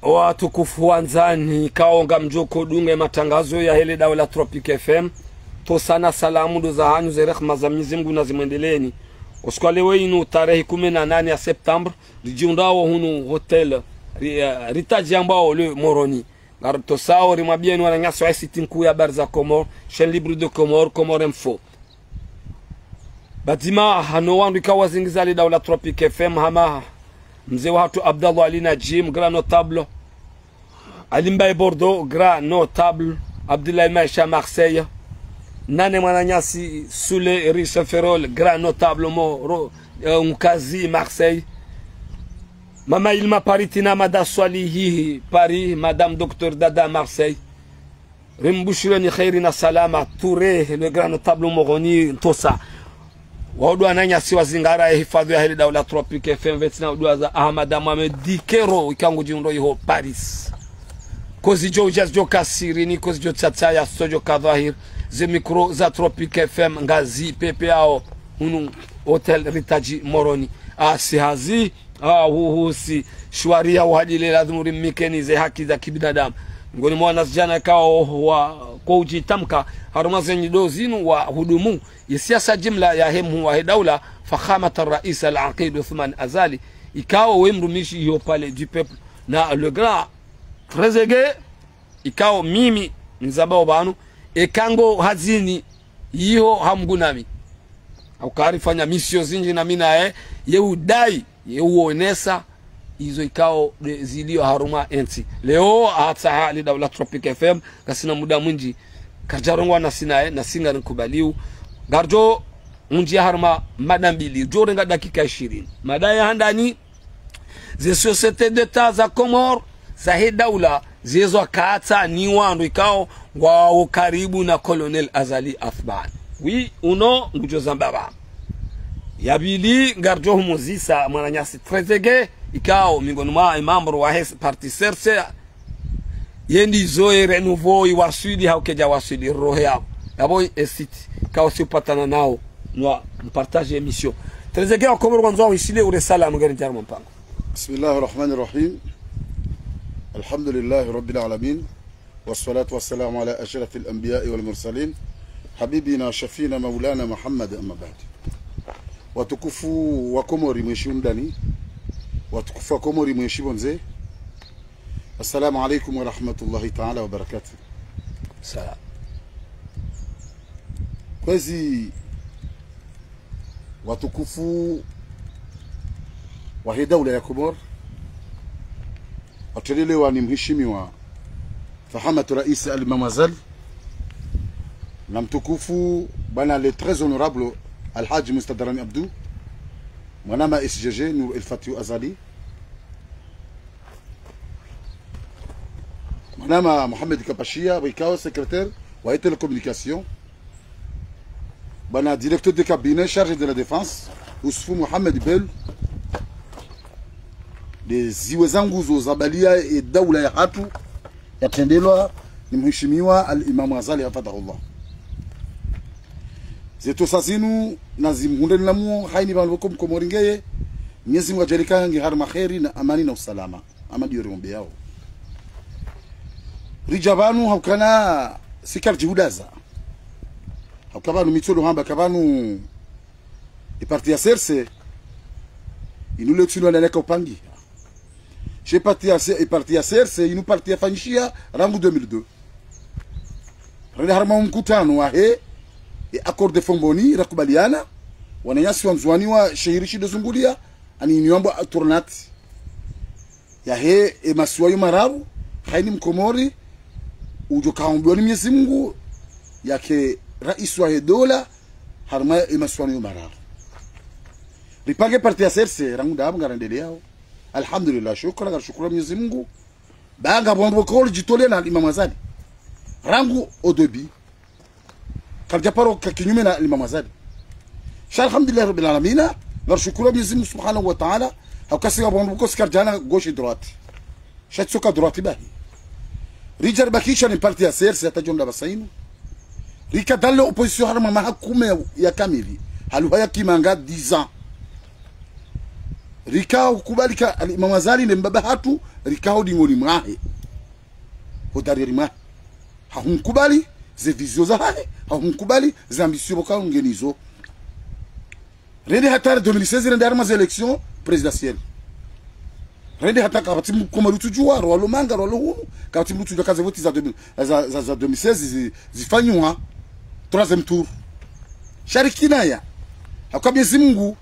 watukufu wanzani kaonga mjoko dunge matangazo ya hele dawa la Tropic FM to sana salamu ndo za hanyu za rehma za Mwenyezi Mungu na zimwendeleni usikwale weinu tarehe 18 ya September rijiundao hunu hotel ritaji ambao le Moroni garto sao rimabieni wananyaso ya siti nkuu ya Barza Comor chaîne libre de Comor Info Badima hano wandu ikawa zingiza le dawa la Tropic FM hama mzee watu Abdallah Ali Najim grand notable Ali Mbaye Bordeaux grand notable Abdoulaye Maïcha Marseille Nane Mwananyasi Soule Riche Ferrol grand notable mo Mkazi Marseille Mama Ilma Paritina Mada Swalihi Paris Madame Docteur Dada Marseille Rimbushireni Khairina Salama Touré le grand notable Moroni Tosa Waudu ananyasi wazingara hifadhi ya hili daula Tropic FM vetina udua za Ahmad Mohamed Dikero ikangu jiundo iho Paris kozi jo ujazjo kasiri kozi jo tsataya sojo kadhahir ze mikro za Tropic FM ngazi pepe ao hunu hotel Ritaji Moroni sihazi husi shwaria uhadile lazimuri mikeni ze haki za kibinadamu ngoni mwana zijana kao wa kwa ujitamka harumaze nyidozinu wa hudumu yasiasa jimla ya hemu wa daula fakhamata rais al-aqid Uthman Azali ikao wemrumishi hiyo pale du peuple na le grand trezege ikao mimi nzabao banu ekango hazini hiyo hamgunami au karifanya misio zinji na mina yeudai yeuonesa hizo ikao zilio haruma enti leo hata hali daula Tropic FM kasina muda mwingi kajarongwa na sinae na singa nkubaliu garjo munji haruma madambili jorenga dakika 20 madaya handani ze societe d'etat za Comor za he daula zezo kaata ni wandu ikao wao karibu na Colonel Azali Athman wi uno ngujo zambaba yabili garjo muzisa mwananyasi trezege ikao mingoni mwa imamro wa parti serse yendi zoe renouveau iwasudi haukeja wasudi roho yao yabo esiti kao si upatana nao nwa mpartage emission trezege wa Komoro kwanza wisile uresala mgeni jarmo mpango Bismillahir Rahmanir Rahim Alhamdulillahi Rabbil Alamin wassalatu wassalamu ala ashrafil anbiya'i wal mursalin habibina shafina maulana Muhammad amma ba'd watukufu wa Komori mwishundani watukufu wa Komori mwishibonze Assalamu alaikum wa rahmatullahi ta'ala wa barakatuh. Salam. Kwezi watukufu wa hii daula ya Komor watalelewa ni mheshimiwa fahamatu rais al-Imam Azali na mtukufu bana le très honorable Al-Hajj Mustadarani Abdou mwanama SGG Nur El-Fatiu Azali mwanama Mohamed Kapashia wikao secrétaire wa télécommunication bana directeur de cabinet chargé de la défense Ousfou Mohamed Bel de ziwe zangu zo zabalia e daula ya hatu yatendelwa ni mheshimiwa al-Imam Azali hafadhahullah zeto sazinu nazimhundeni lamu haini banbokom komoringeye Mwenyezi Mungu ajalika ngi harma khairi na amani na usalama amadi yorombe yao rijabanu haukana sikar jihudaza haukabanu mitolo hamba kabanu iparti ya serse inule tsuno na neka upangi je parti ya serse inu parti ya fanishia rangu 2002 rende harma mkutano wa he accord de Fomboni rakubaliana wananyasi wanzwani wa shehirishi dozungulia ani niomba tornati ya he maswayo mararu haini mkomori ujo kaombioni Mwenyezi Mungu yake rais wa dola harma maswayo mararu ripage parti ya serse rangu dabu ngarendele yao alhamdulillah shukran Mwenyezi Mungu banga bombo kol jitole na Imam Azali rangu odobi karjaparo kinyume na Imam Azali alhamdulillah rabbil alamin nashukuru Mwenyezi Mungu subhanahu wa ta'ala hakasiga bombo ko skarjana gauche droite shatsuka droite bahi rijar bakisha ni parti ya serse atajumla basainu rika dalle opposition harma 10 ya kamili haluha ya kimanga 10 ans rikao kubalika Imam Azali ne mbaba hatu rikao dingoni mwahe hodari mwahe hakumkubali ze vizio za hae hakumkubali za ambisio boka ngenizo rende hata 2016 rende arma za election présidentielle rende hata kabati mkoma lutujua rwalo manga rwalo hunu kabati mlutujua kaze voti za 2016 zifanywa 3e tour sharikina ya hakabye Mungu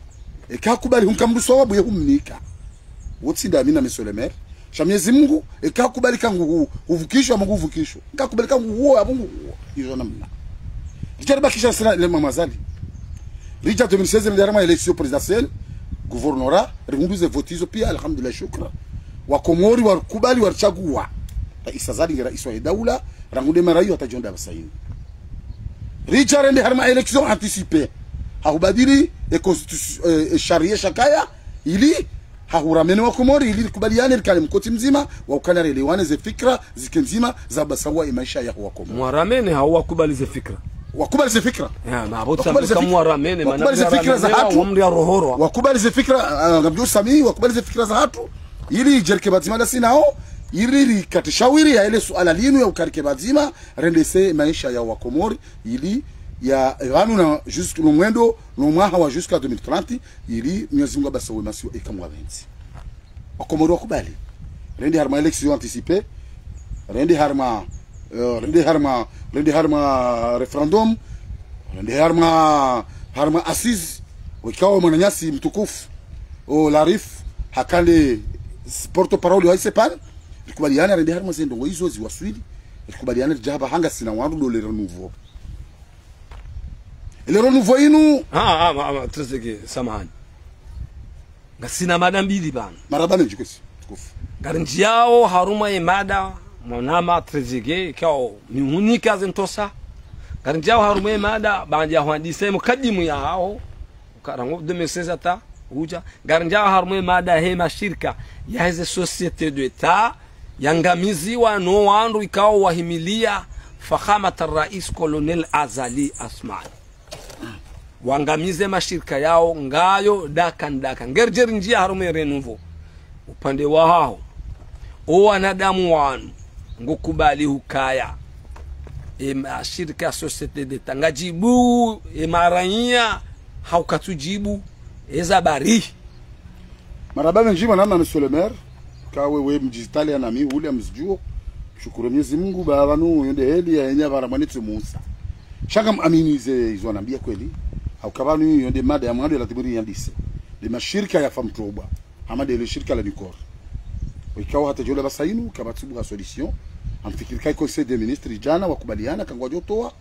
ekakubali hunkamruso wabu yehumnika wotsinda amina monsieur le maire Shamyezi Mungu ekakubali kangu uvukishwa mungu uvukishwa ekakubali kangu huo abungu hizo namna lijarba kisha sina le Imam Azali rija 2016 ndarama election présidentielle gouvernorat runduze votizo pia alhamdulillah shukra wa Komori wakubali wachagua Rais Azali ngira iswa daula rangude marayo atajonda basaini rija rende harma election anticipée haubadili constitution sharia shakaya ili hahuramene wa Komori ili kubaliane likale mkoti mzima wa ukanare lewane ze fikra zikenzima za basawa maisha ya wa Komori mwaramene hawakubali ze fikra wakubali ze fikra ya mabota kama mwaramene wakubali ze fikra za hatu umri ya rohoro wakubali ze fikra ngabdu sami wakubali ze fikra za hatu ili jerke bazima da sinao ili katishawiri ya ile suala linu ya ukarike bazima rendese maisha ya wa Komori ili ya ranu na jusqu'au mwendo no mwaha wa jusqu'à 2030 ili Mwenyezi Mungu basawe masio ekamwa 20 Wakomoro wakubali rende harma election anticipée rende harma referendum rende harma assise wikao mwananyasi mtukufu o larif hakande porte parole wa Isepan likubaliana rende harma zendo hizo ziwaswili likubaliana jaba hanga sina wandu do le renouveau ile renouveau inu tresege samahani ngasina mada mbili bana marabane jikesi tukufu garanti yao haruma imada monama tresege kao mihunika zentosa garanti yao haruma imada banja hwandise mukadimu ya hao karango 2016 ata uja garanti yao haruma imada hema shirika ya hizo societe d'etat yangamiziwa no wandu ikao wahimilia fakhamat rais colonel Azali Asmani wangamize mashirika yao ngayo daka ngerjeri njia harume renouveau upande wa hao o wanadamu wanu ngukubali hukaya mashirika societe d'etat ngajibu maranya haukatujibu ezabari marabana njima namna monsieur le maire kawe we mjitali ya nami ule mzijuo shukuru Mwenyezi Mungu babanu yende heli ya enya baramanitsu Musa shaka aminize hizo anambia kweli au kabanu yende mada ya mwando la tiburi yandise de mashirika ya famtoba ama de le shirika la Nikor wikao hata jola basainu kabatubu solution amfikiri kai conseil des ministres jana wakubaliana kangwa jotoa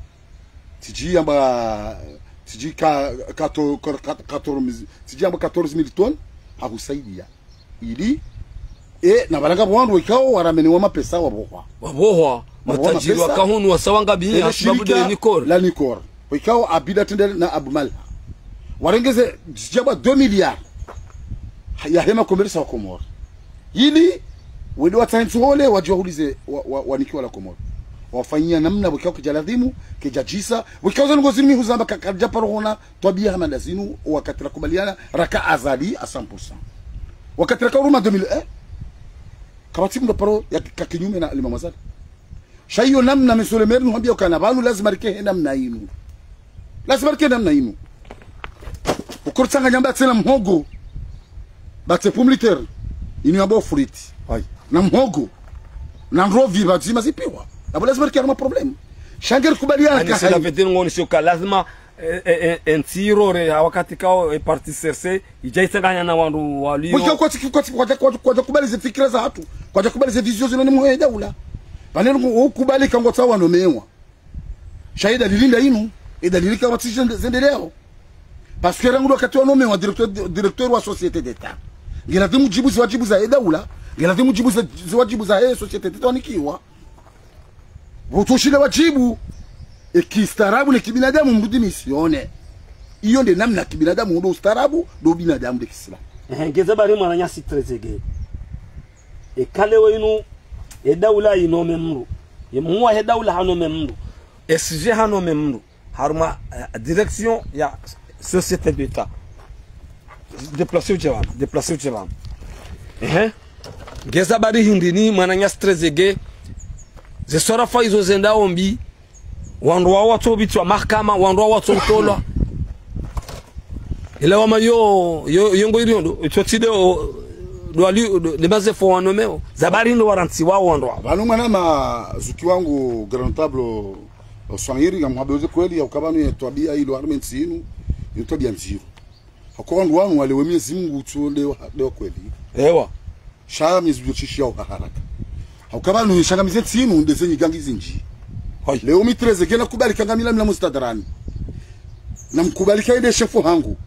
tiji amba tiji ka 14,000 tonnes hakusaidia ili na balanga bwandu wikao waramene wa mapesa wabohwa matajiri wakahunu wasawanga biya sababu de Nikor la Nikor wikao abida tendele na Abumal warengeze jaba 2 milliards ya hema commerce wa Komoro ili wende watanzole wajuhulize wanikiwa la Komoro wafanyia namna wikao kijaladhimu kijajisa wikao zango zini huzamba kajaparona twabia hamandazinu wakati kubaliana raka Azali a 100% wakati raka Roma 2000 kabati ndo paro ya kinyume na Imam Azali shayo namna monsieur le maire nuambia kana banu lazima rike namna inu ukurtsanga nyamba tsena mhogo batse pomliter inu abo friti na mhogo na rovi bazima zipiwa abo lazima rike na problem shanger kubaliana ka sina vetero ngoni sio lazima entiro wakati kao parti serse ijaisanganya na wandu walio kwa kubali ze fikira za watu kwa kubali ze vision zino ni muhe daula baneno ukubali kango tsawa no mewa shaida lilinda inu idalilika watisha zendeleo parce que rangu wakati wa mewa directeur wa société d'état ngelazimu jibu za wajibu za daula ngelazimu jibu za wajibu za société d'état nikiwa wotoshile wajibu kistaarabu ni kibinadamu mrudi misione hiyo ndio namna kibinadamu ndio ustaarabu ndio binadamu ndio Kiislamu ngeza bari mwana nyasi trezege kale wenu daula inome mru muwa daula hanome mru SG hanome mru harma direction ya société d'etat déplacer au Tchévam. Geza bari hindini mwananya strezege ze sorafa izo zenda ombi wanduwa watu bitwa mahakama wanduwa watu mtolwa ila wama yongo iriondo itotide dwali libaze fo wanomeo zabari ndo waranti wao wanduwa banu mwana ma zuki wangu grand table oswangiri ngamwabeze kweli ukabanu yetwabia ilo armenti yinu yetwabia nziro hakwa wandu wanu wale wemezi Mungu tu leo kweli ewa sha mizuchishi yao haraka haukabanu yishangamize tsinu ndezenyi gangi zinji leo mitreze kena kubalika ngamila mla mustadarani na mkubalika ende shefu hangu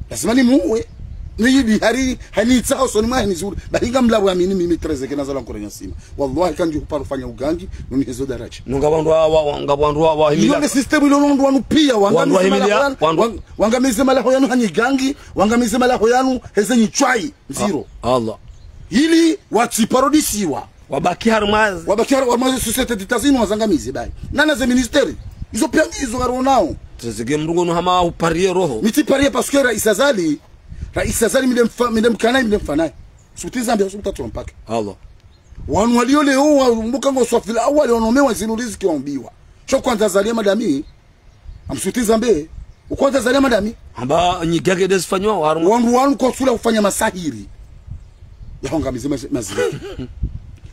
lazima ni muwe niyidi hari hani tsao soni mwa ni zuri bahinga mlabu amini mimi treze kena zala nkorenya sima wallahi kanji kuparo fanya ugangi nuni hizo daraja nunga wandu wa himila ile system ile nondu wanu pia wangamize malaho yanu hani gangi wangamize malaho yanu hezenyi chwai zero Allah ili watiparodisiwa wabaki harmazi societe d'États-Unis wazangamize bai nana za ministeri izo pia hizo garonao tezege mrungu no hama uparie roho miti parie parce que rais azali midem kana midem fanai sutiza mbia sutatu mpaka Allah wanu walio leo mbuka ngo swafila awali wanomewa zinu riziki waombiwa sho kwanza zalia madami amsutiza mbe ukwanza zalia madami amba nyigage desfanywa wanu kwa sula kufanya masahiri yahongamize mazili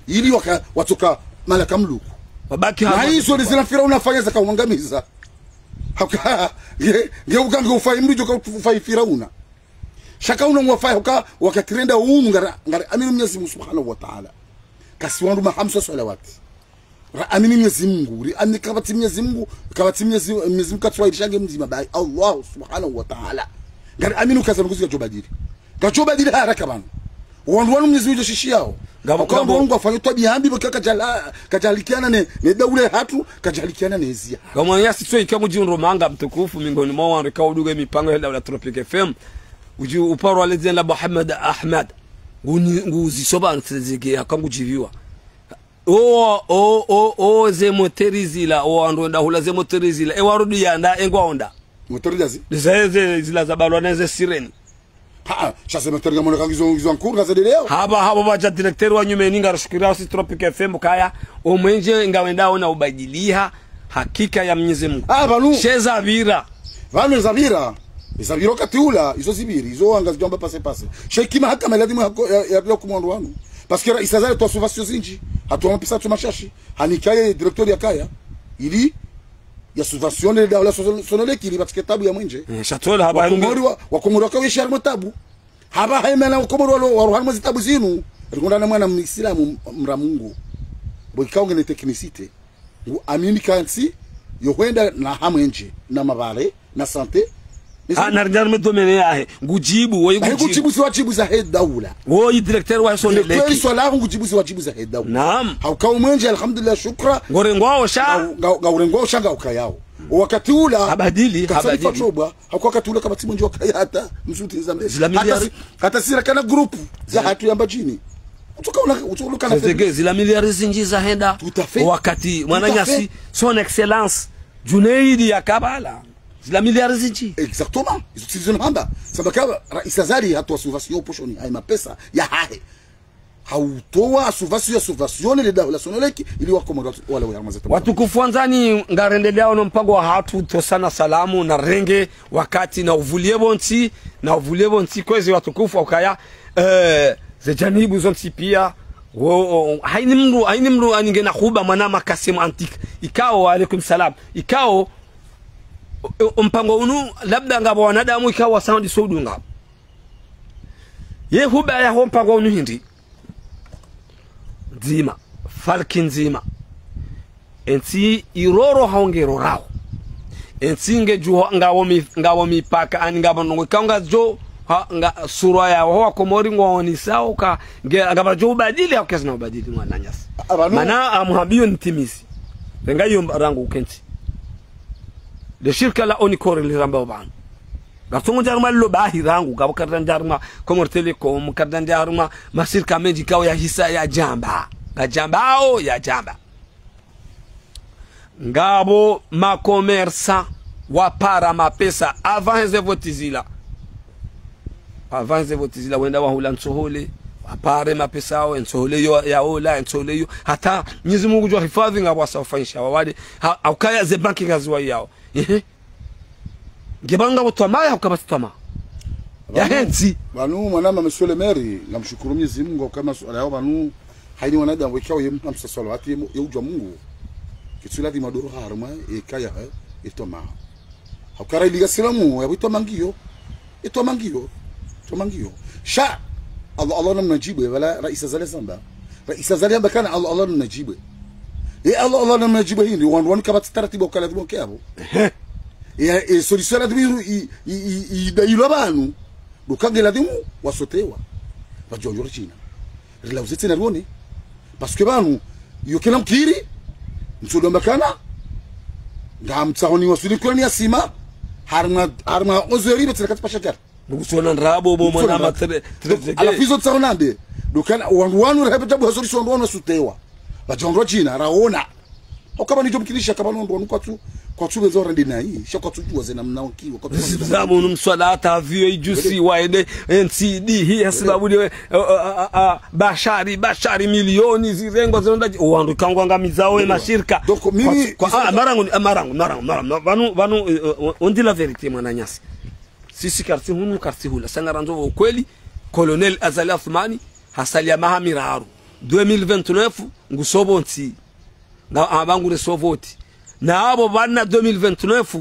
ili watoka malaka mluku wabaki na hizo zina Firauna fanya zaka uangamiza haka uganga ufai mrijo ka ufai Firauna shaka una mwafai haka wakatirenda ngara amini Mwenyezi Mungu Subhanahu wa Ta'ala kasi wandu mahamsa salawati amini Mwenyezi Mungu amini kabati Mwenyezi Mungu katwaishange mzima bai Allah Subhanahu wa Ta'ala ngara amini kaza nguzika jobadiri haraka bana wandu Mwenyezi Mungu shishi yao kwa Mungu afanye tabia hambi kajalikiana ne daule hatu kajalikiana nezia kama yasi tso ikamu jinro manga mtukufu mingoni mwa wandu kauduge mipango ya daula Tropic FM uji uparo alezenda Muhammad Ahmad nguzi soba ntezege akangu jiviwa ze moterizila wandu nda hula ze moterizila e warudi yanda engwaonda moterizazi zila zabalwa neze sireni chasema terga mwana kangizo nkuru za leo haba baja directeur wa nyume ninga rashukira si Tropic FM kaya omwenje ngawenda ona ubadilia hakika ya Mwenyezi Mungu banu sheza vira banu zavira katiula izo zibiri izo anga zijomba pase shekima haka maladimu ya bila kumwandu wanu parce que isazale to subvention zinji hatuwa pesa tu mashashi hanikaye directeur ya kaya ili ya subvention ile daula sonole kili katika tabu ya mwenje shatola haba wakomori wakawe sharmo tabu haba haimana wakomori wa ruhani zitabu zinu rikonda na mwana Muislamu mramungu bokao ngene technicité amini kansi yokwenda na hamwenje na mabare na sante na rjarme domene yahe ngujibu wo ngujibu si wajibu za head daula wo directeur wa sonele kwa swala ngujibu si wajibu za head daula naam haukao mwenje alhamdulillah shukra ngorengwao sha ngorengwao shanga ukayao wakati ula habadili fatroba hakuwa wakati ula kama timu njoo kayata msuti zambe hata sira kana group za hatu ya mbajini utuka na zege zila miliari zinji za henda wakati mwananyasi son excellence Junaidi ya Kabala zila miliari zinji exactement izo hamba sabaka rais Azali hatu subvention poshoni hai mapesa ya hahe hautoa subvention ile daula sonoleki ili wakomora wale wa mazeta watukufu anzani ngarendelea ono mpango wa hatu tosana salamu na renge wakati na uvulie bonti kwezi watukufu wakaya zejanibu zonti pia haini mru aningena kuba mwanama kasimu antik ikao alaikum salam ikao mpango unu labda ngabo wanadamu ikawa sound sodunga ye huba ya mpango unu hindi nzima falki nzima enti iroro haongero rao enti ngejuho ngawo mipaka ani ngabo nongo kanga jo nga sura ya wa komori ngoni sao ka ngaba jo badili au kesna badili mwana nyasi mana amhabio ntimisi bengayo rangu kenti de shirka la oni kore li ramba ban gatongo jarma lo bahi rangu gabo kardan jarma komor telecom kardan jarma masirka meji kaw ya hisa ya jamba ga jambao ya jamba ngabo ma commerça wa para mapesa avant ze votizila avanze votizila wenda wahula nsohole apare mapesa yao nsohole yo yaola nsohole yo hata Mwenyezi Mungu jua hifadhi ngabo asawafanyisha wawade aukaya ze banki ngazwa yao ngebanga botwamaya ukabastama ya henzi banu mwanama monsieur le maire namshukuru Mwenyezi Mungu kama swala yao banu haini wanadamu wekao yemu msasolo ati yujwa Mungu kitsula di maduro harma ekaya etoma hakara iliga silamu ya mangio mangio sha Allah namnajibu wala rais zale zamba rais zale bakana Allah namnajibu Allah namnajibu hili wandu kabati taratibu kala dibo kyabo ya solution la dibu ilo banu dukagela dimu wasotewa bajonjo china la uzete na ruone parce que banu yokela mkiri mtsodo bakana ngamtsahoni wasuli kwani asima harma ozeri betsekati pashakar ngusona nrabo bo mwana matre ala fizo tsarunande dukana wanu rehebeta bo solution ndo wasutewa bajonjo china raona okaba ni jobkilisha kabano ndo kwa tu bezo rende nayi shaka tujua zena mnaokiwa kwa zamu mswalata vio ijusi waende NCD hii sababu ni bashari milioni zirengo zonda wandu kangwanga mizao mashirika donc mimi marangu vanu on dit la vérité mwananyasi sisi karti hula sangaranzo ukweli colonel Azali Athmani hasalia mahamiraru 2029 ngusobo nti abangu resovoti na abo bana 2029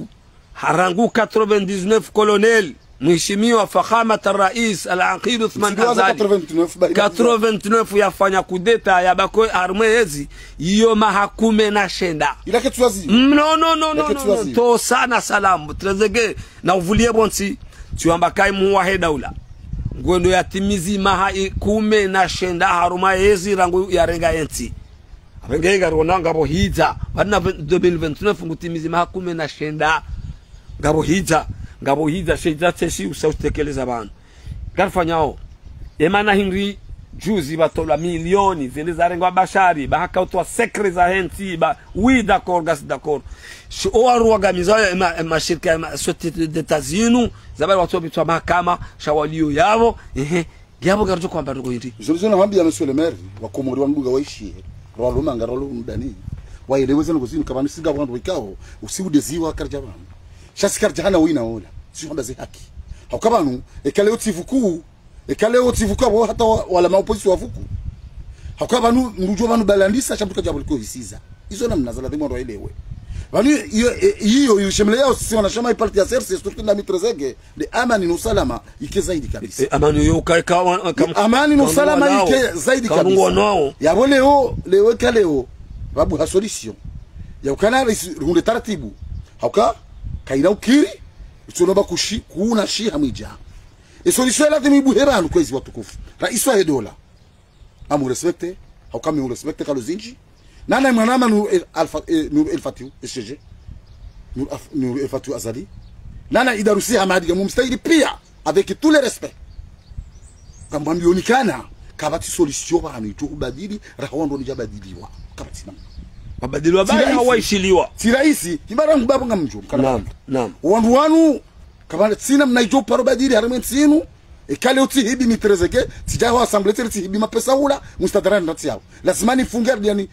harangu 99 colonel mheshimiwa Fakhamat Rais Al-Aqid Uthman Azali 89 yafanya kudeta ya bako armezi iyo mahakume na shenda ilake tuwazi no to sana salamu trezege na uvulie bonsi tuamba kai muwahe daula ngondo yatimizi mahakume na shenda haruma yezi rangu ya renga enti Ngega rona ngabo hiza bana 2029 ngutimizi mahakume na shenda ngabo hiza shida teshi usautekeleza bana garfanyao emana hinri juzi batola milioni zile za rengo bashari bahaka utwa secret za henti ba oui d'accord gas d'accord sho organiza mashirika ya societe d'États-Unis zabali watu bitwa mahakama shawalio yabo yabo garjo kwamba ndugo hili solution hambia monsieur le maire wakomori wanduga waishi rolo mangaro ndani waeleweze ngozini kabani siga wandu wikao usiudeziwa karja bana shasikar jahana wina ola sio ze haki hakabanu ekale otivuku abo hata wala maopposition wavuku hakabanu ngujo banu balandisa chambuka jabo liko hisiza hizo namna za lazima roelewe banu hiyo yishemle yao sisi wanashama parti ya CRC surtout na mitrezege de amani na usalama ike zaidi kabisa amani yo amani na usalama ike zaidi kabisa ya leo kaleo babu ha solution ya ukana runde taratibu hauka kaina ukiri tunomba kuuna shi hamija solution la demi buheranu kwezi watukufu rais wa dola amu respecte hauka me respecte kalozinji nana mwanama nu El Fatiu SG nu El Fatiu Azali nana idarusi hamadi mumstahili pia avec tous les respects kama mbionikana kabati solution bana ito kubadili rahondo ni jabadiliwa kabati na babadiliwa baya hawaishiliwa si raisi kibara mbabu ngamjo naam wandu wanu kabana tsina mnaijo paro badili harmen tsinu ekale uti hibi mitrezeke sijaho assembler ti hibi mapesa ula mustadara ndati yao lazima nifunge yani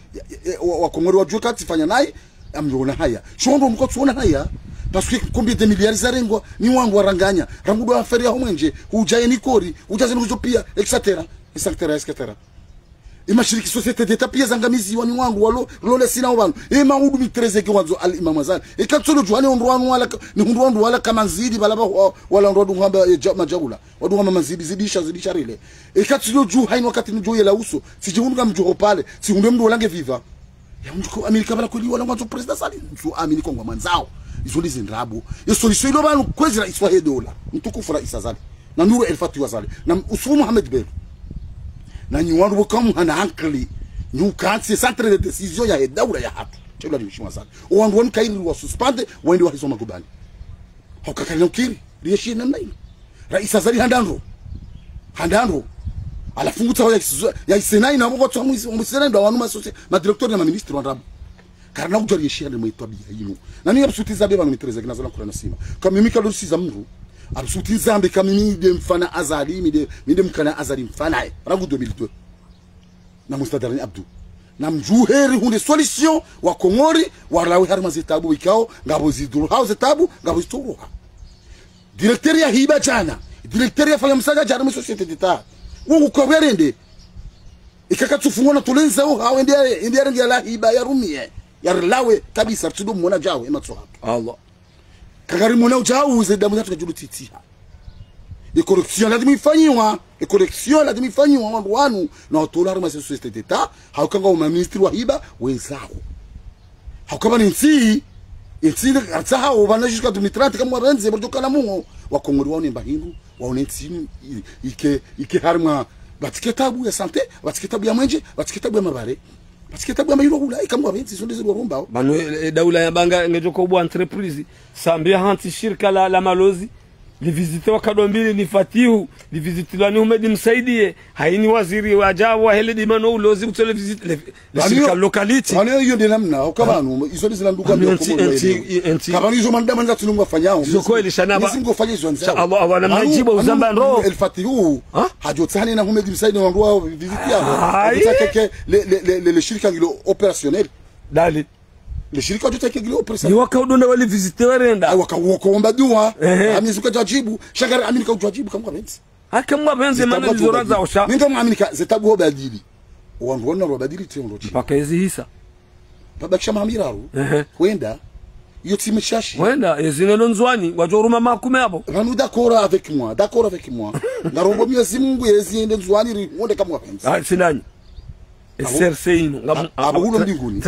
wakomori wajue kati fanya naye amjona haya shondo mko tuona haya parce que combien de milliards zarengo ni wangu waranganya rangudo aferi ya mwenje hujaye ni kori hujaze nuzo pia etc. Imashiriki societe d'etat pia zangamizi wani wangu walo lole sina wanu maudu mitrezeke wanzo al Imam Azali katsolo juani ondwanu wala ni ondwanu wala kama nzidi balaba wala ondwanu ngamba majabula wadu ngamba manzidi zidisha rile katsolo ju haini wakati njoye la uso sijunga mjoho pale si unde mdu walange viva ya mjuko Amerika bala kweli wala mwanzo president Sali mtu amini kwa mwanzao izo lizindrabu yo solution ilo banu kwezi rais wa dola mtukufu rais Azali na Nuru El Fatiu Azali na Usman Mohamed Bello na nyuwandu bokamu hana ankli nyukatsi centre de décision ya daura ya hatu chebula nimshima sana wandu wanu kairi wa suspende wende wa hizo makubali hokakali kiri riyeshi namna ile rais Azali handandro alafunguta ya Senai na moko twa Senai ndo wanu ma directeur na ministre wa rabu karana kujari yeshi ande mwitabia yinu na ni absutiza beba no mitreze kinazola kula nasima kama mimi kalusi za mru absuti zambe kamimi de mfana azali mide mkana azali mfana rangu 2002 na Mustadharani Abdu na mjuheri hunde solution wa Kongori walawe harma zitabu ikao ngabo ziduru hao zitabu ngabo zituruha directeur ya hiba jana directeur ya fanya msaga jana societe d'etat wongo kwa werende ikakatufungwa na tulenza hao ndiye rangi ya hiba ya rumie ya lawe kabisa tudu mona jawe ematso Allah kagari mona jawe zedamu zatu kajulu titi e correction la dimifanyiwa e correction la dimifanyiwa wandu wanu na otola ma societe d'etat haukanga uma ministri wa hiba wenzao haukaba ni nsi artsaha ubana jusqu'à 2030 kama warenze bordokana mungo wa Kongori waone mbahindu waone nsi ike harma batiketabu ya santé batiketabu ya mwenje batiketabu ya mabare batiketabu ya mayiro hula ikamwa benzi sonde zero romba banu daula ya banga ngejoko bwa entreprise sambia hanti shirika la malozi li visite wakadombili ni fatihu li visite lani umedi msaidie haini waziri wa jawa hele di mano ulozi kutole visite le shirika locality banu hiyo ndi namna ukabanu izo ndi zilanduka ndio kabanu hizo mandama nza tunumwa fanyao zoko ilishanaba nisingo fanya hizo nza Allah awana majibu uzamba ndo el fatihu hajotani na umedi msaidie wandu wao visite yao utakeke le shirika ngilo opérationnel dali le shirika tutake gilo opérationnel ni wakaudonda wali visite warenda wakaomba dua amizuka jajibu shagari aminika ujajibu kama benzi kama benzi maana lizoraza osha minga muaminika zetabu ho badili wandu wana ro badili tendo chi paka hizi hisa babakisha mahamiraru kwenda iyo timu shashi wenda ezinelo nzwani wajoruma makume hapo vanu d'accord avec moi ndarombo miezi Mungu yeziende nzwani ri wonde kama benzi sinani SRC abulo mbinguni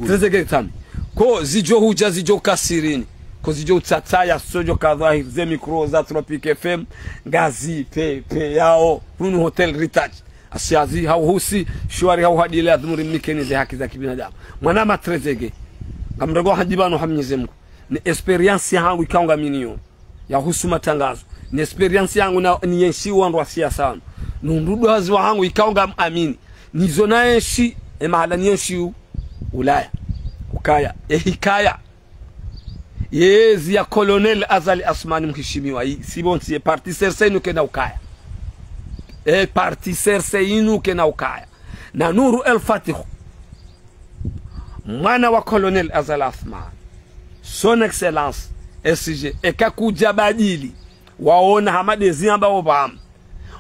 trezege tami ko zijo huja zijo kasirini ko zijo tsataya sojo kadha ze micro za Tropic FM ngazi pe yao hunu hotel Ritage asiazi hauhusi shwari hau hadile adhumuri mikeni ze haki za kibinadamu mwanama trezege kamdogo hajibano hamnyeze Mungu ni experience yangu ikaunga minio ya husu matangazo ni experience yangu na ni yenshi wandu wa siasa nundudu hazi wangu ikaunga amini nizo naenshi mahala nienshi Ulaya ukaya hikaya yezi ya Colonel Azali Asmani mheshimiwa sibonsi ye parti serse inu kena ukaya parti serse inu kena ukaya na Nuru El Fatih mwana wa Colonel Azali Asmani son excellence SG ekakuja badili waona hamadezi ambao bamu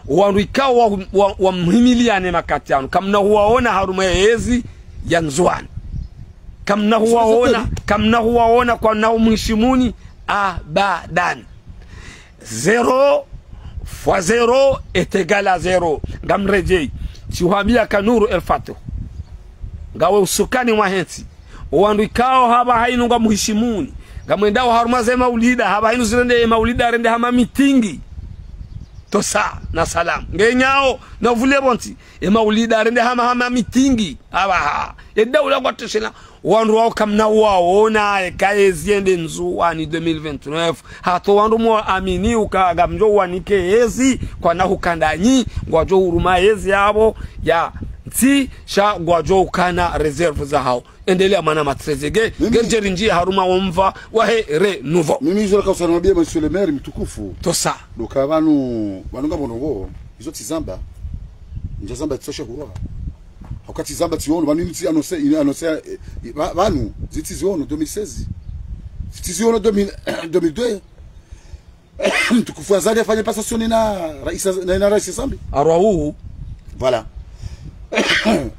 wanrikao wa mhimiliane makati yanu kamna huwaona haruma yezi ya nzwani kamna huwaona kwa nao mhishimuni abadan 0 fois 0 est égal à 0 ngamrejei chiwambia kanuru El Fatih ngawe usukani wa hensi wanrikao haba hainu nga mhishimuni ngamwendao haruma ze maulida haba hainu zirende maulida rende hama mitingi tosa na salam ngenyao na vule bonti maulida rende hama mitingi aba daula kwateshena wandu wao kamna wao na kaeziende nzuani 2029 hato wandu mo amini ukagamjo wanike ezi kwa na hukandanyi ngwajo huruma ezi yabo ya nti sha ngwajo ukana reserve za hao endelea mana matrezege gerjeri njia haruma omva wahe re nouveau mimi zola kausana bia monsieur le maire mtukufu tosa doka banu ngabonongo izo tizamba njazamba tsosha hurwa wakati zamba tiono banu nti annoncer banu zitiziono 2016 zitiziono 2002 mtukufu Azali afanye passation na rais Sambi arwahu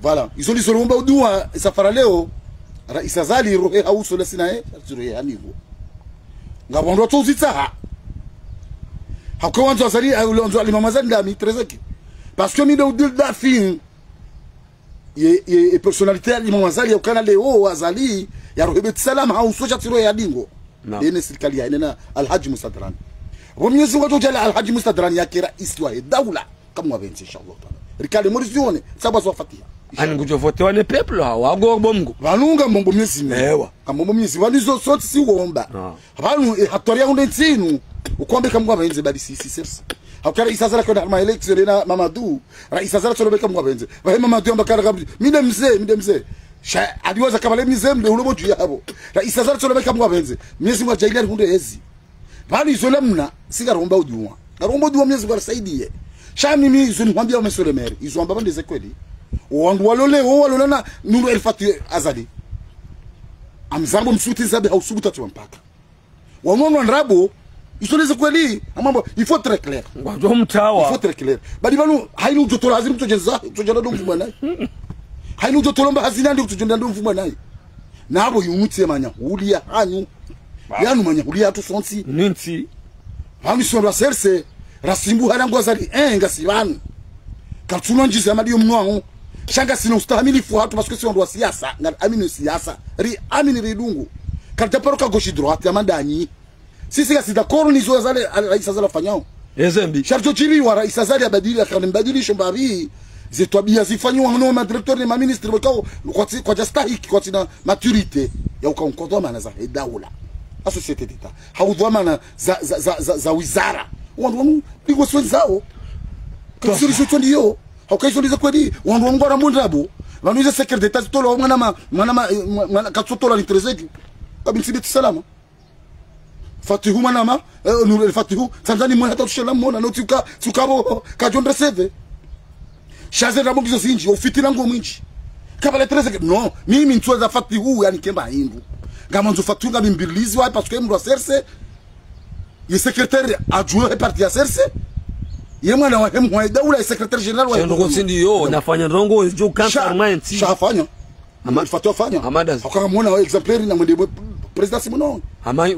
voilà izo lizoromba udua safara leo rais Azali rohe hauso lesinae rohe anigo ngabondo tuzitsa hakwanzo Azali alonzo alimamazani ndami trezeki parce que mi do da fin ye personnalité alimamazali ukana leo Azali ya rohe salam hauso chatiro ya dingo ene serikali ya ina Alhaji Mustadharani Mwenyezi Mungu tujala Alhaji Mustadharani yake rais wa daula kama wabenzi inshallah taala rikale morizione sababu wafatia ani ngujovote wane people hawa agombo Mungu vanunga mbombo miezi ewa kamombo miezi vanizo soti si uomba vanu hatoria unde nsinu ukombe kama wabenzi bali sisi sersa hakara isazala kwa ma election na Mamadou isazala tolobeka mwa benzi vahe Mamadou ambakara kabli mide mzee sha adiwaza kabale mzee mde ulobo juu yabo isazala tolobeka mwa benzi miezi mwa jailani hunde ezi Bali izole mna sigaromba udua. Garomba udua mnyezi kwa saidie. Shami mimi izoni mwambia monsieur le maire. Izo amba bande zekweli. Wandu walole na nuru elfati azadi. Amzambo msuti zabe hausubuta tu mpaka. Wanonu ndrabo isoleze kweli amambo il faut très clair. Ngwajo mtawa. Il faut très clair. Bali banu hainu jotola hazini mtojenza tojana ndo mfumwa naye. Hainu jotolomba hazina ndo tojana ndo mfumwa naye. Nabo yumutie manya ulia hanyu. Yanu manya ulia tu sonsi. Ninti. Hami sonra serse rasimbu harango azali enga sibanu. Katuna njiza madiyo mwangu. Shanga sina ustahimili fu hatu parce que si on doit siasa na amini siasa ri amini ridungu karta paroka gauche droite ya mandanyi sisi kasi d'accord ni zo zale rais azala fanyao Ezembi sharto chili wa rais azali abadili akambadili shombari zetwabia zifanywa no ma directeur ma ministre bakao kwa jastahiki kwa tina maturité ya ukaonkodoa maana za daula a société d'état haudwa maana za wizara wandu bigo swenzao kwa solution ndio haukaisho ndizo kweli wandu ngora mundrabo vanuiza secret d'état tolo mwana katsotola litrezeju kabinsibi salama fatihu manama nuru fatihu tanzani mwana tatushela mona no tukabo kajonda seve shaze rabo gizo sinji ofitira ngo mwinji kabale treze no mimi ntweza fatihu yani kemba hindu ngamanzo fatihu ngabimbilizi wa parce que mro serse ye secrétaire adjoint réparti à serse yemwana wa hemu wa daula secrétaire général wa ndo sindi yo nafanya rongo jo cancer mind shafanya fatihu fanya amada akamuona wa exemplaire na mwende président Simonon amai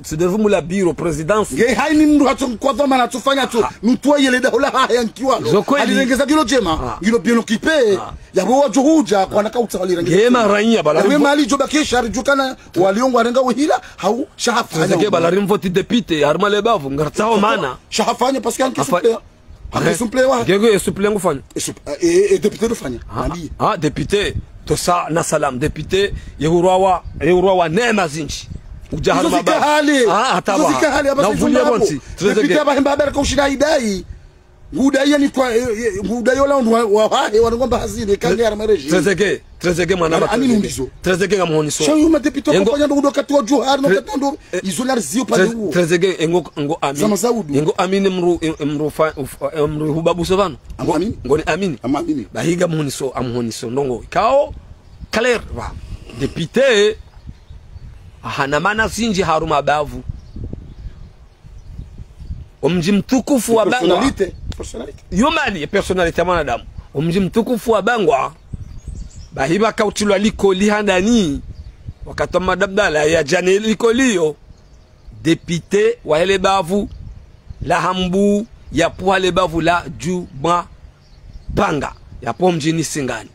usiderivumu biro présidence nge haini mndu hatu kwa dhama na tufanya tu mtuwa yele daula haya nkiwalo alirengeza gilo jema gilo bien occupé yabo wajuhuja kwa naka utawalirengeza yema ranya bala we mali joba kesha rijukana waliongo arenga wehila hau shahafanya zake bala rimvoti député arma le bavu ngartao mana shahafanya parce que anki supplé anki supplé wa gego supplé ngufanya et député dofanya député to sa na salam député yehurwa wa nema zinchi ujaharu mababa hatawa na uvulia bonti député bahemba baraka ushida idai ngudai ni kwa ngudai yola ndo wa hahe wanagomba hazini kange ya mareji trezege mwana ani ndizo trezege ngamuhoniso shayu ma député ko fanya ndo kati wa johar no katondo izolar zio pale huo trezege ngo amini ngo amini mru hubabu sovano ngoni amini bahiga muhoniso ndongo kao clair wa député hana maana sinji haruma bavu omji mtukufu wa Bangwa yomani personality mwanadamu omji mtukufu wa Bangwa bahiba kautilwa liko lihandani wakatoma dabdala ya jane liko liyo député wa hele bavu la hambu ya puhale bavu la Juba Banga ya pomjini Singani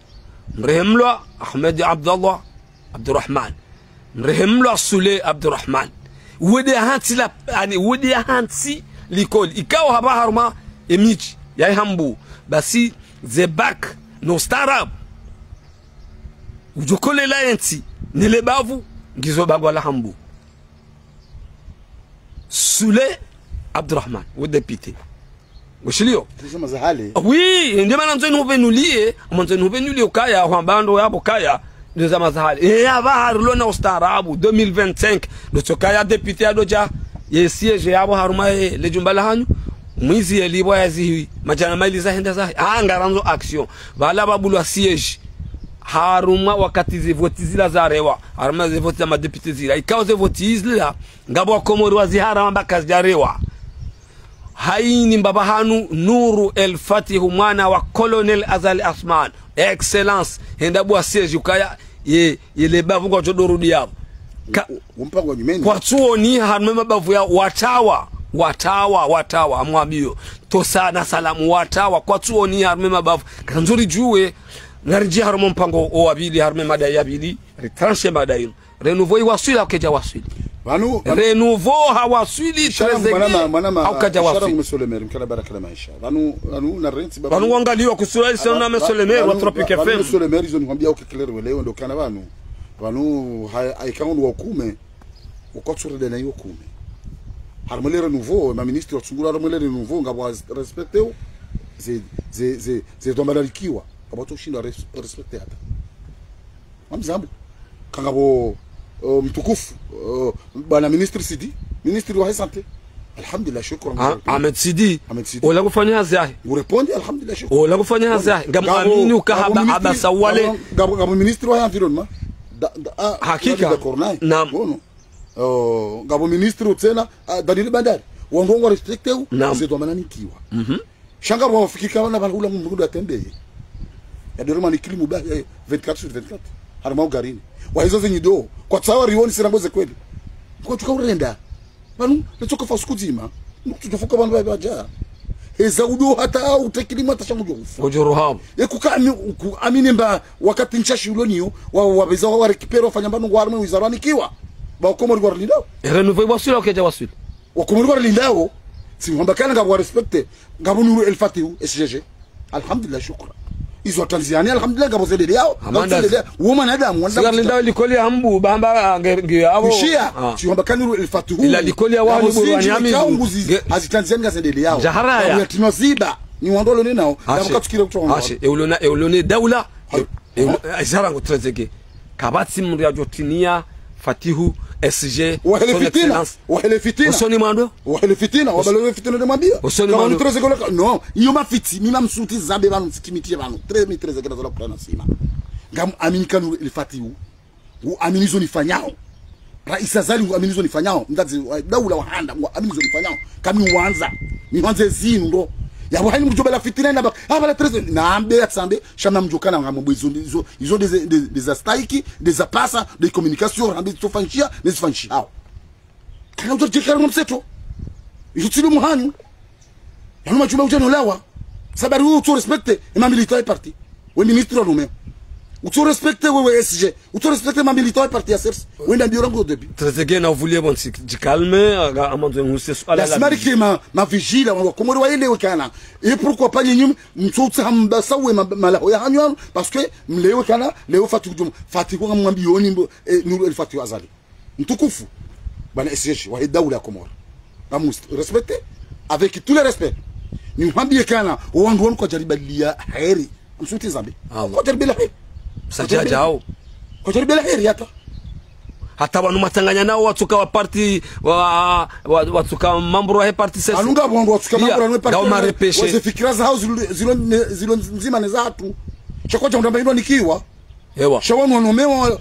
mrehemlwa Ahmed Abdallah Abdurrahman mrehemlwa Sule Abdurrahman wede hansi la ani wede hansi likoli ikawa haba haruma emichi ya hambu basi zebak no starab ujokole la enti nile bavu ngizo bagwa la hambu Sule Abdurrahman wo député Goshilio trisema za hali oui ndio maana nzoni hubenulie kaya hwambando yabo kaya ndio za mazahali haba harulo na ustaarabu 2025 ndio kaya député adoja ye siege yabo haruma le jumbala hanyu mwizi elibo yazi majana maili za henda za ngaranzo action bala babulwa siege haruma wakati zivoti zila za rewa haruma zivoti za madepute zila ikawa zivoti zila ngabo komori wazi harama bakazi jarewa haini mbaba hanu Nuru El Fatihu mwana wa Colonel Azali Asman excellence henda bwa siege ukaya ye bavu kwa jodoru diabo umpango nyumeni kwa tuoni haruma bavu ya watawa amwambio to sana salamu watawa kwa tuoni haruma bavu kanzuri juwe ngariji haruma mpango o abili haruma madai abili retranche madai renouveau wasili akaja wasili Vanu renouveau hawasili trezege au kaja wasili monsieur le maire mkala baraka la maisha vanu na renti baba vanu angaliwa kusura sana monsieur le maire wa Tropic FM monsieur le maire izo nikwambia ukikilere leo ndo kana vanu haikaonu wakume ukotsura de na yokume harmele renouveau ma ministre tsungura harmele renouveau ngabo respecteo ze dombalikiwa kabo toshinda respecte hata mamzambu kangabo mtukufu bwana ministre Sidi, ministre wa santé. Alhamdulillah, shukran. Ahmed Sidi wala kufanya hazi ngureponde alhamdulillah shukran. wala kufanya hazi ngamuamini ukahaba abasa wale ngabo ministre wa environnement hakika naam ngabo ministre tena Daniel Bandari wandongo respecte u zetu mananikiwa shanga bwa fikika wana balula mungu atembeye ya dero mani kilimu ba 24/24 harma garini wa hizo zenyido kwa tsawa rioni sirangoze kweli kwa tukaurenda banu lechoka fasukuzima tutofuka banu baja heza udo hata utekilima tashangujo ujuru hapo amini mba wakati nchashi uloniyo wabeza wa rekipero fanya banu ngwarme wizarani kiwa ba komori kwa lindao renouveau wasula okeja wasula wakomori kwa lindao si mwamba kana ngabo respecte ngabo nuru El Fatihu SGG alhamdulillah shukran izo Tanzania alhamdulillah ngabo zede yao woman adam wanda sigar lindao likoli ambu bamba ngi abo shia si mwamba kana nuru El Fatihu ila likoli wa ni burwani ami azi Tanzania zede yao jaharaya ya tinoziba ni wandolo ni nao ngabo katukira kutonga ashe eulone daula zarango trezege kabati mri ajotinia Fatihu SG wahele fitina usoni mando wahele fitina wabalo fitina de mabia kama nitreze kola no iyo mafiti mima msuti zabe banu sikimitie banu 3013 kenda zola kutana sima ngam amini kanu El Fatihu aminizo nifanyao Rais Azali aminizo nifanyao ndazi daula wahanda aminizo nifanyao kami uanza ni wanze zinu ndo yabo hani mjobela fitina na abala 13 na ambe atsambe shama mjokana ngambo izo des astaiki des apasa de communication rambi tofanchia les fanchia kana utojekara mseto yutilo muhanyu yana majuma ujano lawa sabari uto respecte ma militaire parti we ministre wa nomeo uto respecte we SG uto respecte ma militaire parti ya SERS wenda ndio rango debi trezege na voulait bon de calmer amando nguse la smari kema ma vigile wa komori wa ile kana et pourquoi pas nyum mtsotsi hamba sawe mala ya hanyo parce que mlewe kana leo Fatihu ngamwambi yoni nuru El Fatihu Azali mtukufu bana SG wa daula ya Komori amus respecter avec tout le respect ni mwambie kana wandu wanu kwa jaribalia heri msuti zambi kwa jaribalia heri sajaja hao kwa jaribalia heri hata wanu matanganya nao watuka wa parti watuka mambo wa parti sasa alunga bongo watuka mambo wa parti wa repeshe wazifikira za house zilo nzima ni zatu chakocha ndamba ino nikiwa ewa shawanu wanomewa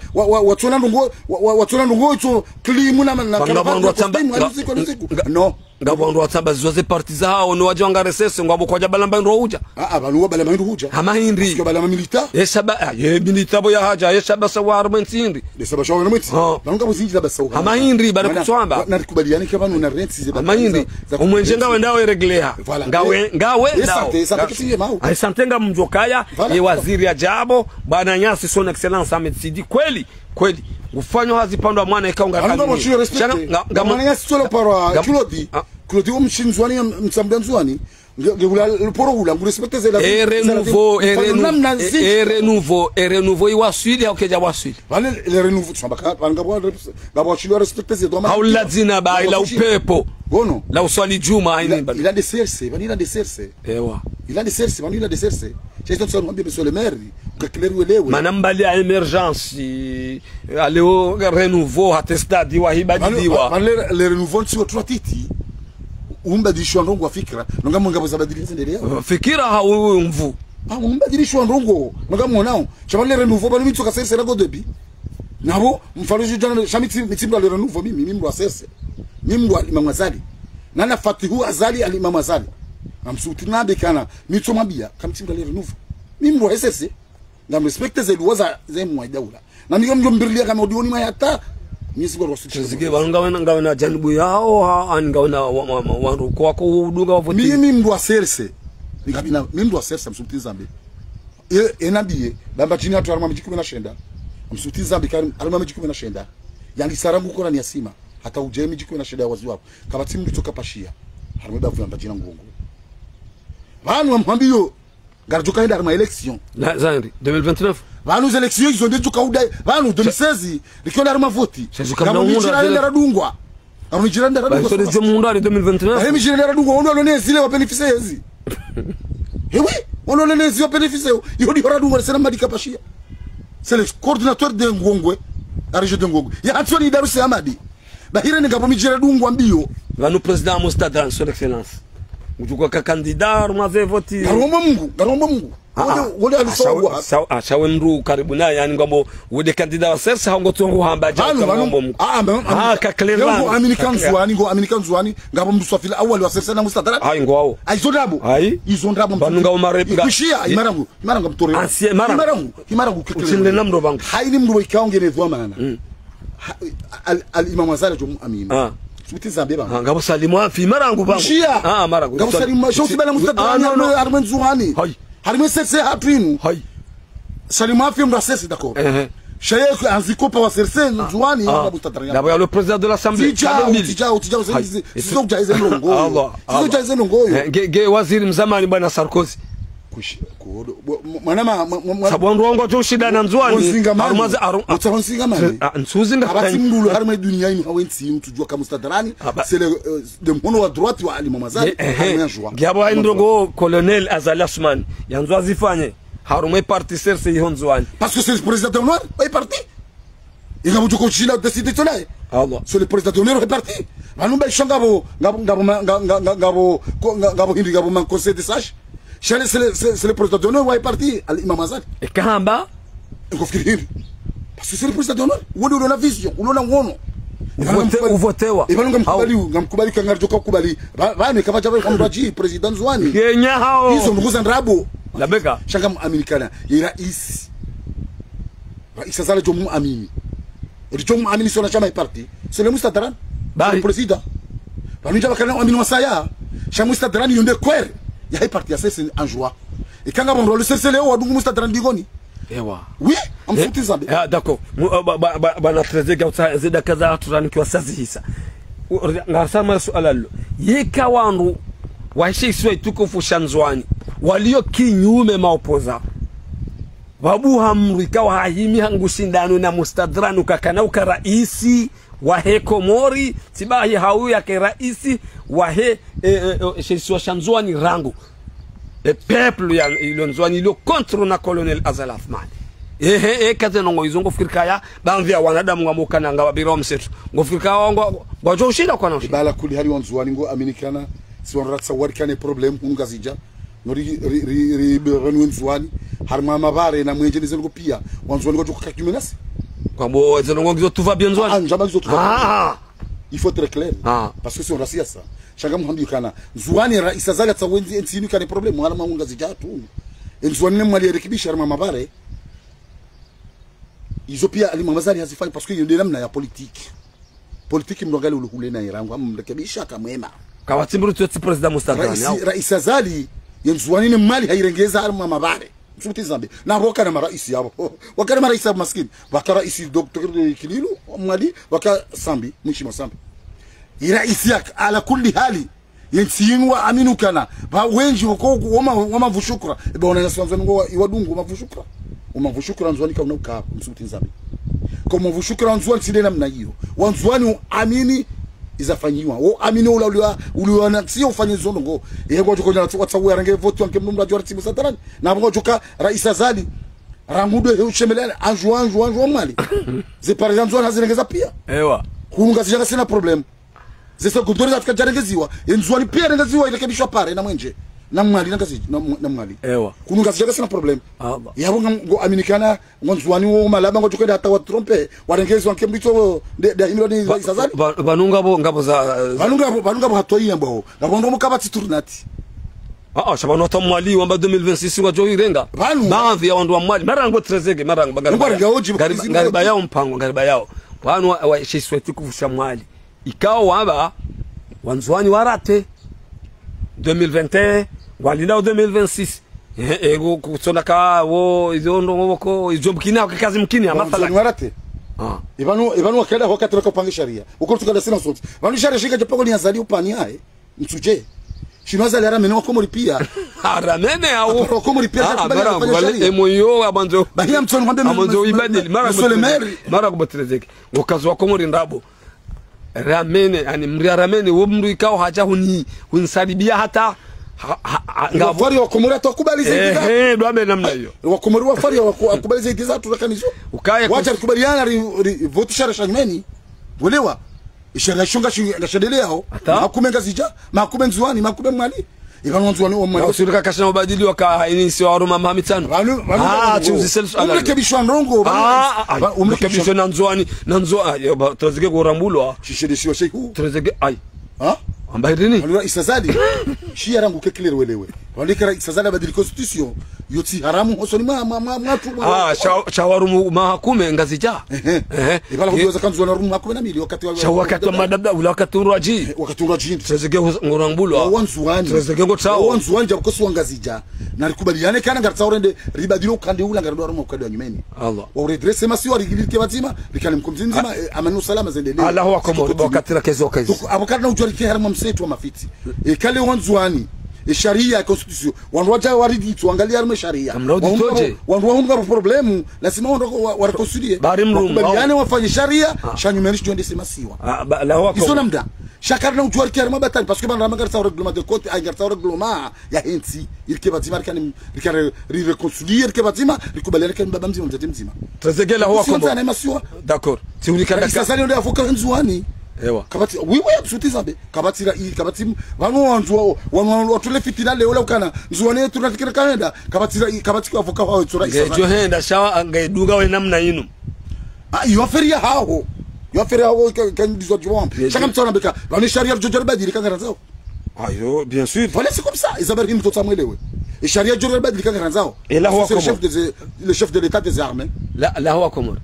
watona ndongo ito klimu na no ngabo watamba zoze parti zao no wajanga resese ngabo kwa jabalamba ndo huja banu wabala ndo huja hama hindi kwa bala milita yesaba milita boya haja yesaba sawa armentindi yesaba shawana mwiti banu ngabo zinji basa sawa hama hindi bana kutswamba na kubaliana kwa banu na renti hama hindi umwenjenga wendao eregleha ngawe ndao aisantenga mjokaya ye waziri ajabo bana Nyasi son excellence Ahmed Sidi kweli ufanywa hazipandwa mwana ikaunga ngamana Nyasi solo para Claudi umshinzwani msamdanzwani ngula poro ula ngurespecte zela renouveau iwaswili aukeja waswili wale le renouveau tsambaka ngabo chilo respecte ze doma haula zina ba ila upepo gono la uswali juma haini il a des CRC vanila des CRC ewa il a des CRC vanila des CRC c'est tout ça on bien monsieur le maire que clair welewe manambali a emergence aleo renouveau atestadi wa hibadiwa wale le renouveau sio trotiti umbadilishwa ndongo wa fikira ngamo ngabo zabadilisa ndelea fikira hau mvu umbadilishwa ndongo ngamo nao chamale renouveau bali mitsoka sese la godebi nabo mfaruji jana shamiti mitimba le renouveau mimi mwa sese mimi mwa Imam nana Fatihu Azali ali Imam Azali amsuti nabe kana mitso mabia kamtimba le renouveau mimi mwa sese ngam respecte ze luwaza ze mwa daula na niyo mjombiria kama odioni mayata nisigo rosike ngawe na janibu yao ngawe na wandu kwako udunga wavoti mimi mndwa serse ngabina mimi mndwa serse msuti zambi enabie bamba chini atu arama mjikumi na shenda msuti zambi arama mjikumi na shenda yangi sarangu kora ni asima hata ujemi mjikumi na shenda wazi wapo kabati mndu toka pashia arama bavu yamba jina ngongo vanu mwambiyo garjoka henda arama election la zanri 2029 vanu élections ils ont dit tukauda vanu 2016 likiona arma voti kama jirani radungwa aruni jirani radungwa sio ndio mundo ali 2029 hemi jirani radungwa ono lone zile wa benefice hizi hewe ono lone zile wa benefice yo di radungwa sana madika pashia c'est le coordinateur de Ngongwe arijo dengogo ya Anthony Daruse Amadi bahire ngabo mijira dungu ambio vanu president Mustadran son excellence utuko ka candidat mwaze voti garomba Mungu wole alisogwa ashawe mru karibu naye yani ngombo wode candidat wa sersa hango tongo hamba jamu ka clearance American Zuani ngabo mswafila awali wa sersa na Mustadran ai ngwao ai zodabo izondrabo banunga umarepa kushia imarangu mtore imarangu uchinde namro bangu haini mru ikaongere vwa mana al imam Azali jo amini suti zambe bangu ngabo salimu fi marangu bangu marangu ngabo salimu shoti bala Mustadran armen Zuani harimo serse hatrinu salimu fi mra serse d'accord Cheikh anzikopa wa serse Zuani na Mustadran d'abord le président de l'assemblée tijao sizo jaize ndongo ge waziri mzamani bwana Sarkozy manama sabon rongo to shida na Zuani armaza utsansingamani nsuzinga abati mdulu harma dunia ino hawensi mtujua kama Mustadran c'est le mkono wa droite wa Ali Mamazali harmenjwa ngabo indongo colonel Azali Asman yanzo azifanye harume parti serse ihon Zuani parce que c'est le président d'honneur est parti il a voulu continuer à décider de cela Allah c'est le président d'honneur est parti banumba shangabo ngabo hindi ngabo man conseil de sage c'est le président d'honneur est parti Imam Azali et Kahamba ngofiri parce que c'est le président d'honneur wodi una vision una ngono uvotewa ibalunga mkubali kangarjoka kubali bane kama java kamraji president Zuani Kenya hao hizo nguza ndrabo la beka shanga amerikana ya rais Azali jo amini rijo amini sona chama parti c'est le Mustadran le président bani java kana amini masaya shanga Mustadran yonde kwere ya parti ya sese en joie et kanga bon le sese leo wadungu Mustadran digoni ewa oui amfuti zambe d'accord bana trezega zida kaza turani kwa sazi hisa ngasama swala lo yeka wandu waishiswe tukufu shanzwani walio kinyume maopoza babu hamrika wa himi hangushindano na Mustadran ukakanauka raisi wa Komori tibahi hau yake raisi wa shiswa shanzwani rangu le peuple ya ilonzwani ilo contre na colonel Azali Asman kaze nongo izongo fikirkaya banvia wanadamu ngamukana ngababiro msetu ngofirka wango ngojo ushinda kwa noshi bala kuli hali wanzwani ngo aminikana si on ratsa warkane problem ungazija nori renu nzwani harma mabare na mwenje nizo pia wanzwani ngo tukakimenasi kwambo zenongo ngizo tuva bien nzwani njama ngizo tuva il faut être clair parce que si on rasia ça shanga muhambi kana nzwani rais Azali atsawenzi ensini kana problem wala maungazija tu nzwani ne mwali rekebisha harma mabare izo pia Ali Mamazali hazifai parce que yonde namna ya politique mndogali ulukule na irangu amrekebisha kamwema kawatimburu tuti president Mustadran yao rais Azali yenzwani ne mali hairengeza harma mabare msuti zambe na roka na marais yao wakana marais maskini wakara isi Dr. Kililu mali waka Sambi mwishi Sambi rais yak ala kulli hali yensinwa aminukana ba wenji wako wama vushukra eba wanaswanzwa ngo iwadungu mavushukra umavushukra nzwani kauna uka msuti nzabe kama vushukra nzwani side namna hiyo wanzwani amini izafanyiwa o amini uliona sio ufanye zono ngo yego joko na watsawu yarange vote wanke mnumra jwa timu satarani na ngo joka rais Azali rangudo he uchemelele anjwa mali ze par exemple zona hazirengeza pia ewa kunga sijanga sina problem zese kudoriza tukajarengeziwa enzwani pia rengeziwa irekebishwa pare na mwenje na mwali na mwali ewa kununga sijanga sina problem yabo ngo aminikana ngonzwani wo malaba ngo tukenda hata wa trompe warengezwa nke mbito de himiro ni rais Azali banunga bo ngabo za banunga bo hatoyi ambo ngabo ndo mukabati turnati shabano to mwali wamba 2026 ngo jo irenga baadhi ya wandu wa mwali marango trezege marango ngariba yao mpango ngariba yao wanu wa shisweti kufusha mwali ikao waba wanzwani warate 2021 walinda 2026 ego kusona ka wo izondo ngoko izobkina kwa kazi mkini amathala warate ibanu wakenda wakati wakapanga sharia uko tukada sina sote banu sharia shika japo ni Azali upani yae mtuje shinoza le ramene wakomori pia ramene au wakomori pia wale emoyo abanzo bahia mtoni ngombe abanzo ibadili mara kubatrezeke wakazi wakomori ndabo ramene ani mria ramene wo mndu ikao haja hunisaribia hata ngafari wa komori atakubali zaidi ndo ame namna hiyo wa komori wa fari wakubali zaidi za turakanizo ukaya wacha kubaliana vote shara shanyeni welewa ishara shonga shingashadeleo makumenga zija makumen zuani makumen mali ikano nzuani wa mali usirika kashana ubadili waka inisi wa Roma Mahamitano chuzi self ala umrekebishwa ndongo umrekebishwa na nzuani tuzige kurambulwa shishedishiwa sheikhu tuzige ai ambahirini waliwa isazadi shia rangu kekilero welewe walikara isazadi badili constitution yoti haramu hosoni mwatu shawarumu mahakume ngazija ibala kuweza kanzu na rumu makume na mili wakati wa madabda ula wakati uraji tuzige ngurambulwa tuzige ngotao wanzuani jabukosu wangazija na likubaliane kana ngartsaurende ribadilo kandi ula ngardo rumu ukadi wa nyumeni Allah wa redresse masi wa rigilike batima likale mkumzinzima amanu salama zendele Allah akomori wakati rakezo kazi abakati na ujorike haramu msetu wa mafiti kale wanzuani sharia constitution wanwaja waridi tuangalia arme sharia wanwa problemu lazima wareconcilie kubaliane wafanye sharia shanyumenishi twende semasiwa isona mda shakarna ujwar kerma batali parce que ban ramagar sa règlement de côte ay gar sa règlement ya henti ilke batima kan reconcilier ke batima likubaliane kan baba mzima mzati mzima tazegela huwa kombo d'accord si ulikanda sasa ndio afoka nzuani ewa kabati wiwe absoluti zambe kabati vanu wanwa tule fitina leo ukana nzuane tunafikira kaenda kabati kwa avoka wao tsura isa jo henda shawa angaiduga we namna inu yoferia hao kan dizo jwam chakam tsona beka vanu sharia jojo badiri kangara zao ayo bien sûr voilà c'est comme ça isaber kim tota mwelewe et sharia jojo badiri kangara zao et là huwa le chef de l'état des armées la huwa komor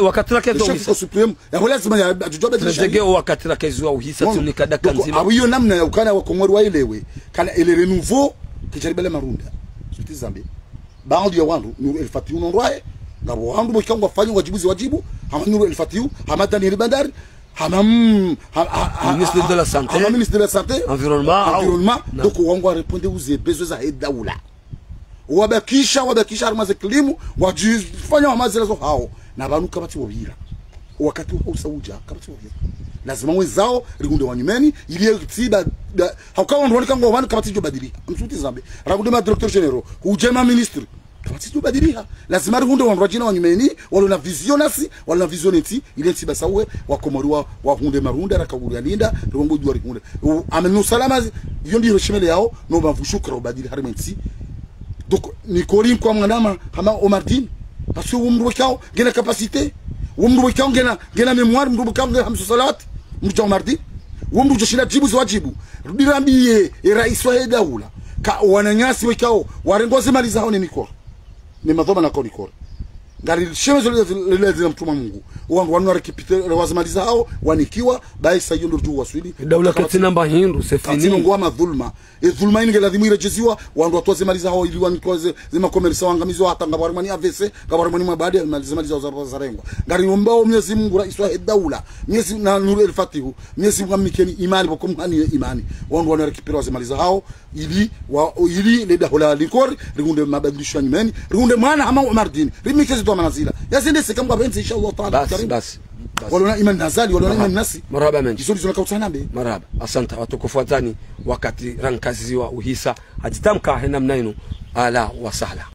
wakati rake ndo chef supreme ya lazima ya jojo badiri tuzege wakati rake zwa uhisa tunikada kanzima awiyo namna ya ukana wa komor wailewe kana ele renouveau kijaribele marunda suti zambe baadhi ya wandu nuru el fatiu nonroe ngabo wandu bokangwa fanya wajibu hama nuru el fatiu hama Daniel Bandari ministre de la santé ministre de la santé environnement donc wangu répondre aux besoins za daula wabakisha armaze klimu wajifanya wamazi lazo hao na banu kabati wabira wakati wa usauja kabati wabira lazima wenzao rigunde wanyumeni ili tiba haukawa ndo kangwa wanu kabati jo badili msuti zambe ragunde ma directeur général ujema ministre kabati jo badili lazima rigunde wanrajina wanyumeni wala na visionasi wala na visioneti ile tiba sawe wakomoriwa wahunde marunda rakagulia linda rongo jwa rigunde amenu salama iyo ndio shemele yao no bavushukra ubadili harimenti donc nikori kwa mwanama kama Omardin parce que umru kao gena capacité umru kao gena mémoire umru kao gena hamsu salat mja Omardin umru joshina jibu zawajibu rudirambie rais wa daula ka wananyasi wekao warengoze mali zao ni mikoro ni madhoma na konikoro ngari shemezo lele mtuma Mungu wangu wanu rekipite wazimaliza hao wanikiwa bai sayo ndo tu waswili daula katina mbahindu sefini ngwa madhulma dhulma inge lazima irejeziwa wandu watoze maliza hao ili wanitoze zima komersa wangamizo hata ngabarmani avese ngabarmani mabadi maliza za rengwa ngari ombao Mwenyezi Mungu rais wa daula Mwenyezi na Nuru el Fatihu Mwenyezi Mungu mikeni imani bokomhani imani wandu wanu rekipite wazimaliza hao ili le daula likori rigunde mabadilisho nyimeni rigunde mwana hama Omardin rimikezi to manazila yazinde sekamba benzi inshallah taala basi wala iman nazali wala iman nasi marhaba menji isuri tunakautana be marhaba asanta watukufuatani wakati rankaziwa uhisa ajitamka hena mnaino ala wasala